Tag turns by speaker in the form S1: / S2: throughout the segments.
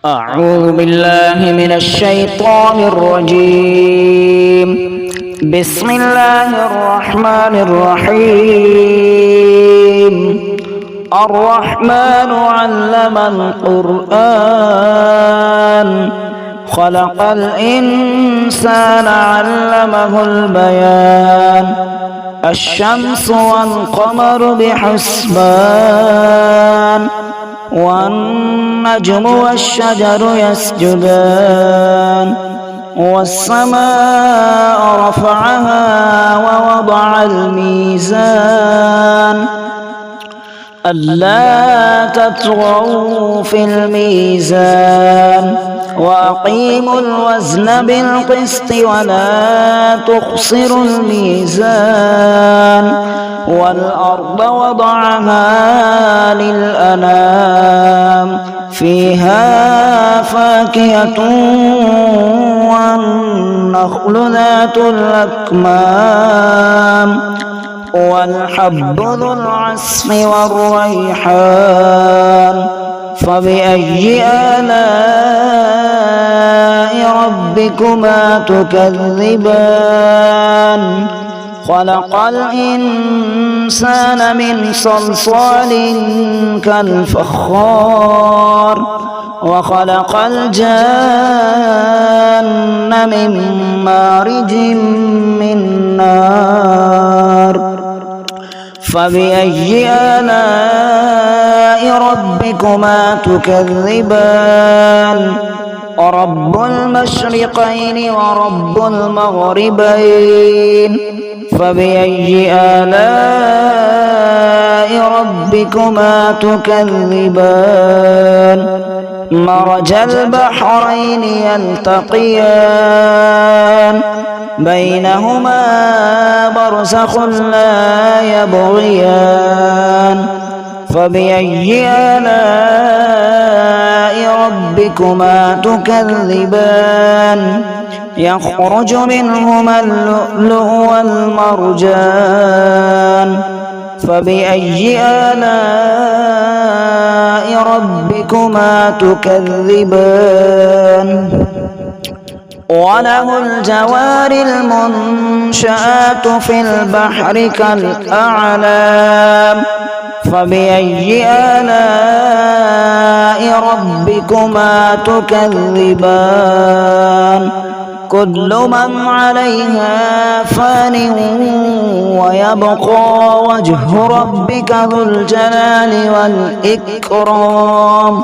S1: أعوذ بالله من الشيطان الرجيم. بسم الله الرحمن الرحيم. الرحمن علم القرآن خلق الإنسان علمه البيان. الشمس والقمر بحسبان والنجم والشجر يسجدان. والسماء رفعها ووضع الميزان ألا تطغوا في الميزان وأقيموا الوزن بالقسط ولا تخسروا الميزان. والأرض وضعها للأنام فيها فاكهة والنخل ذات الأكمام والحب ذو العصف والريحان. فبأي آلاء ربكما تكذبان؟ خلق الإنسان من صلصال كالفخار وخلق الجان من مارج من نار. فبأي آلاء ربكما تكذبان؟ رب المشرقين ورب المغربين. فبأي آلاء ربكما تكذبان؟ مرج البحرين يلتقيان بينهما برزخ لا يبغيان. فبأي آلاء ربكما تكذبان؟ يخرج منهما اللؤلؤ والمرجان. فبأي آلاء ربكما تكذبان؟ وله الجوار المنشآت في البحر كالأعلام. فبأي آلاء ربكما تكذبان؟ كل من عليها فان ويبقى وجه ربك ذو الجلال والإكرام.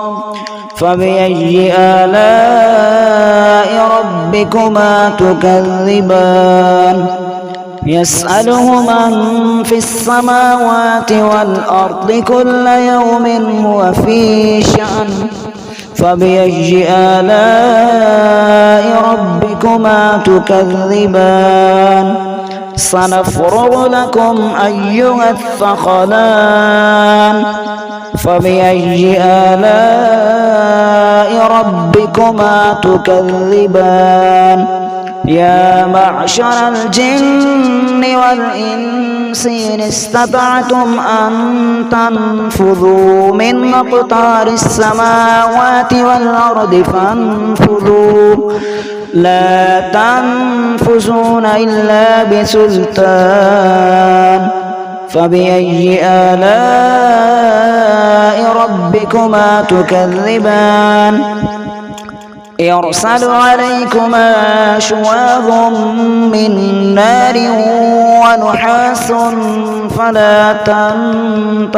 S1: فبأي آلاء ربكما تكذبان؟ يسأله من في السماوات والأرض كل يوم هو في شأن. فبأي آلاء ربكما تكذبان؟ سنفرغ لكم أيها الثقلان. فبأي آلاء ربكما تكذبان؟ يا معشر الجن والإنس إن استطعتم أن تنفذوا من أقطار السماوات والأرض فانفذوا لا تنفذون إلا بسلطان. فبأي آلاء ربكما تكذبان؟ يرسل عليكما شواظ من نار ونحاس فلا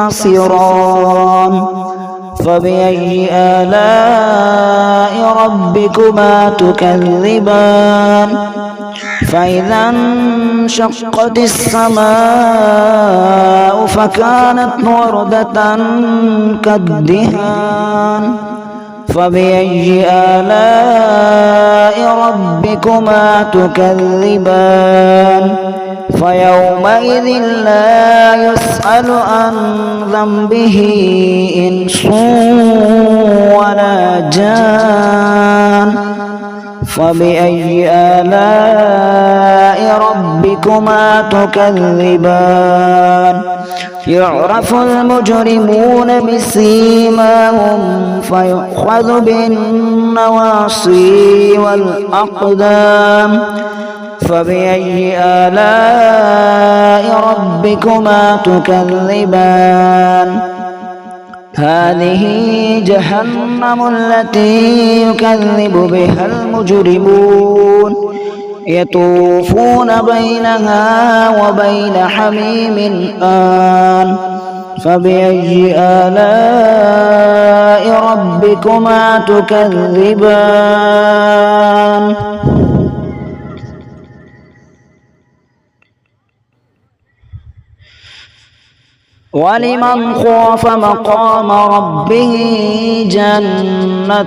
S1: تنتصران. فبأي آلاء ربكما تكذبان؟ فإذا انشقت السماء فكانت وردة كالدهان. فبأي آلاء ربكما تكذبان؟ فيومئذ لا يسأل عن ذنبه إنس ولا جان. فبأي آلاء ربكما ربكما تكذبان يعرف المجرمون بسيماهم فيؤخذ بالنواصي والأقدام فبأي آلاء ربكما تكذبان هذه جهنم التي يكذب بها المجرمون يطوفون بينها وبين حميم آن فبأي آلاء ربكما تكذبان ولمن خاف مقام ربه جنتان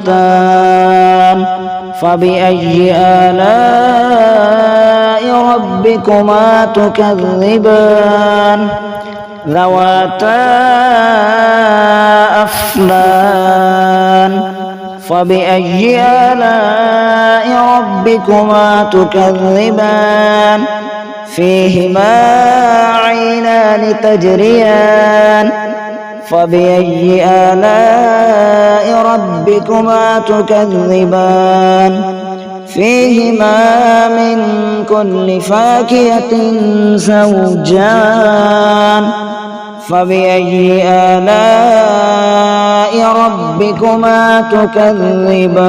S1: فبأي آلاء ربكما تكذبان ذواتا أفنان فبأي آلاء ربكما تكذبان فيهما عينان تجريان فبأي آلاء ربكما تكذبان فيهما من كل فاكهة زوجان فبأي آلاء ربكما تكذبان